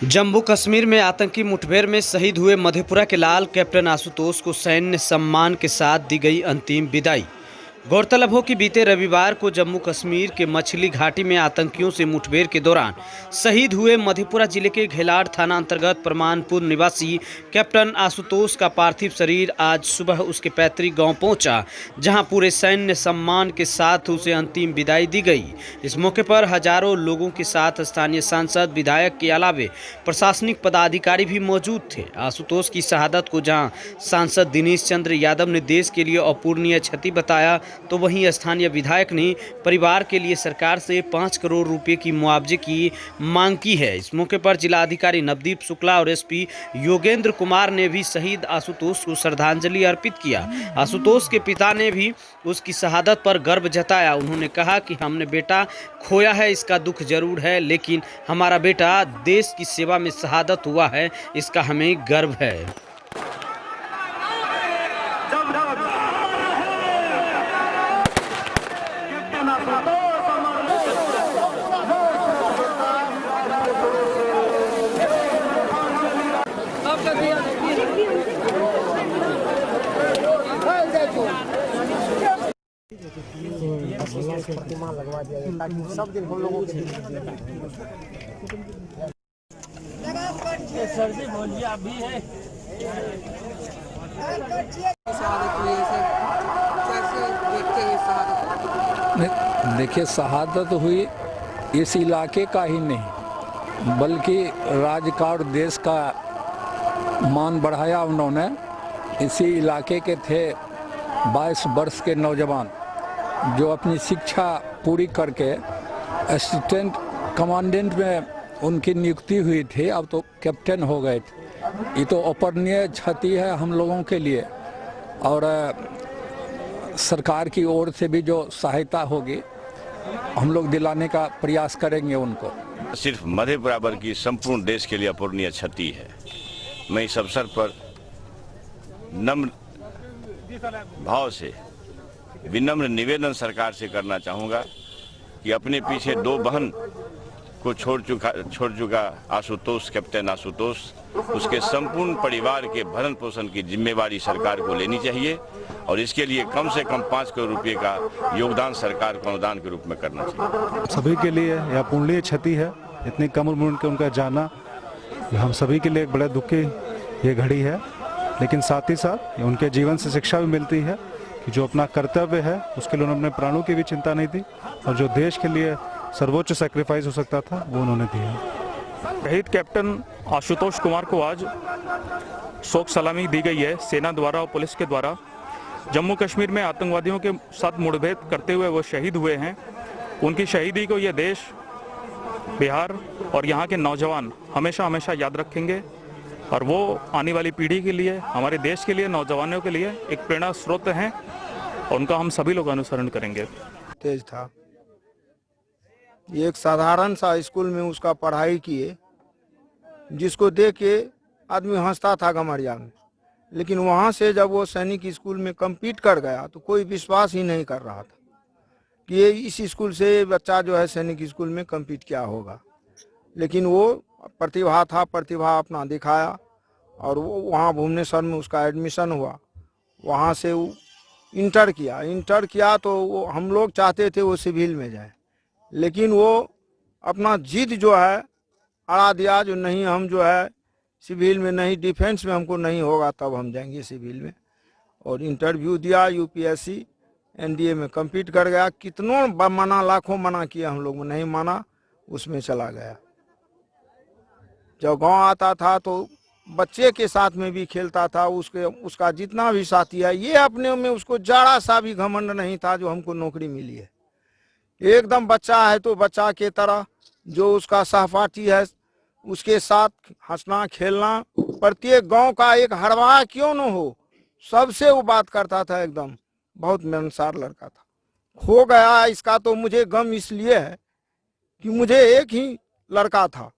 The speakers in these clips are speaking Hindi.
जम्मू कश्मीर में आतंकी मुठभेड़ में शहीद हुए मधेपुरा के लाल कैप्टन आशुतोष को सैन्य सम्मान के साथ दी गई अंतिम विदाई। गौरतलब हो कि बीते रविवार को जम्मू कश्मीर के मछली घाटी में आतंकियों से मुठभेड़ के दौरान शहीद हुए मधेपुरा जिले के घेलाड़ थाना अंतर्गत परमानपुर निवासी कैप्टन आशुतोष का पार्थिव शरीर आज सुबह उसके पैतृक गांव पहुंचा, जहां पूरे सैन्य सम्मान के साथ उसे अंतिम विदाई दी गई। इस मौके पर हजारों लोगों के साथ स्थानीय सांसद, विधायक के अलावे प्रशासनिक पदाधिकारी भी मौजूद थे। आशुतोष की शहादत को जहां सांसद दिनेश चंद्र यादव ने देश के लिए अपूरणीय क्षति बताया, तो वहीं स्थानीय विधायक ने परिवार के लिए सरकार से 5 करोड़ रुपए की मुआवजे की मांग की है। इस मौके पर जिला अधिकारी नवदीप शुक्ला और एसपी योगेंद्र कुमार ने भी शहीद आशुतोष को श्रद्धांजलि अर्पित किया। आशुतोष के पिता ने भी उसकी शहादत पर गर्व जताया। उन्होंने कहा कि हमने बेटा खोया है, इसका दुख जरूर है, लेकिन हमारा बेटा देश की सेवा में शहादत हुआ है, इसका हमें गर्व है। प्रतिमा लगवा दिया जाए ताकि सब दिन हम लोगों के सर्दी बोलिए अभी है। देखिए, शहादत हुई इस इलाके का ही नहीं बल्कि राज्य का और देश का मान बढ़ाया उन्होंने। इसी इलाके के थे 22 वर्ष के नौजवान जो अपनी शिक्षा पूरी करके असिस्टेंट कमांडेंट में उनकी नियुक्ति हुई थी, अब तो कैप्टन हो गए थे। ये तो अपूरणीय क्षति है हम लोगों के लिए, और सरकार की ओर से भी जो सहायता होगी हम लोग दिलाने का प्रयास करेंगे उनको। सिर्फ मधेपुरा बल्कि संपूर्ण देश के लिए अपूरणीय क्षति है। मैं इस अवसर पर नम्र भाव से विनम्र निवेदन सरकार से करना चाहूँगा कि अपने पीछे 2 बहन को छोड़ चुका आशुतोष, कैप्टन आशुतोष, उसके संपूर्ण परिवार के भरण पोषण की जिम्मेवारी सरकार को लेनी चाहिए और इसके लिए कम से कम 5 करोड़ रुपए का योगदान सरकार को अनुदान के रूप में करना चाहिए। सभी के लिए यह अपूरणीय क्षति है। इतनी कम उम्र में उनका जाना हम सभी के लिए एक बड़े दुख की ये घड़ी है, लेकिन साथ ही साथ उनके जीवन से शिक्षा भी मिलती है कि जो अपना कर्तव्य है उसके लिए उन्होंने प्राणों की भी चिंता नहीं थी, और जो देश के लिए सर्वोच्च सैक्रिफाइस हो सकता था वो उन्होंने दिया। शहीद कैप्टन आशुतोष कुमार को आज शोक सलामी दी गई है सेना द्वारा और पुलिस के द्वारा। जम्मू कश्मीर में आतंकवादियों के साथ मुठभेड़ करते हुए वो शहीद हुए हैं। उनकी शहीदी को ये देश, बिहार और यहाँ के नौजवान हमेशा हमेशा याद रखेंगे, और वो आने वाली पीढ़ी के लिए, हमारे देश के लिए, नौजवानों के लिए एक प्रेरणा स्रोत हैं, और उनका हम सभी लोग अनुसरण करेंगे। तेज था, एक साधारण सा स्कूल में उसका पढ़ाई किए, जिसको देख के आदमी हंसता था गमरिया में, लेकिन वहाँ से जब वो सैनिक स्कूल में कम्पीट कर गया तो कोई विश्वास ही नहीं कर रहा था कि ये इस स्कूल से बच्चा जो है सैनिक स्कूल में कम्पीट क्या होगा। लेकिन वो प्रतिभा था, प्रतिभा अपना दिखाया, और वो वहाँ भुवनेश्वर में उसका एडमिशन हुआ। वहाँ से वो इंटर किया तो वो हम लोग चाहते थे वो सिविल में जाए, लेकिन वो अपना जिद जो है अड़ा दिया, जो नहीं हम जो है सिविल में नहीं, डिफेंस में हमको नहीं होगा तब हम जाएंगे सिविल में। और इंटरव्यू दिया, यूपीएससी एनडीए में कम्पीट कर गया। कितनों मना, लाखों मना किया, हम लोग नहीं माना, उसमें चला गया। जब गांव आता था तो बच्चे के साथ में भी खेलता था, उसका जितना भी साथी है, ये अपने में उसको जरा सा भी घमंड नहीं था जो हमको नौकरी मिली है। एकदम बच्चा है तो बच्चा के तरह, जो उसका सहपाठी है उसके साथ हंसना खेलना, प्रत्येक गांव का एक हरवाह क्यों न हो, सबसे वो बात करता था। एकदम बहुत मिलनसार लड़का था। खो गया इसका तो मुझे गम इसलिए है कि मुझे एक ही लड़का था,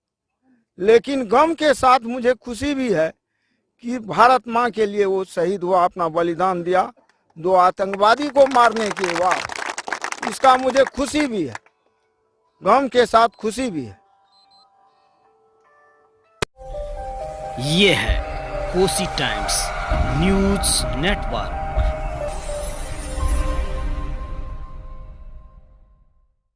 लेकिन गम के साथ मुझे खुशी भी है कि भारत माँ के लिए वो शहीद हुआ, अपना बलिदान दिया 2 आतंकवादी को मारने के बाद। इसका मुझे खुशी भी है, गम के साथ खुशी भी है। ये है कोसी टाइम्स न्यूज़ नेटवर्क।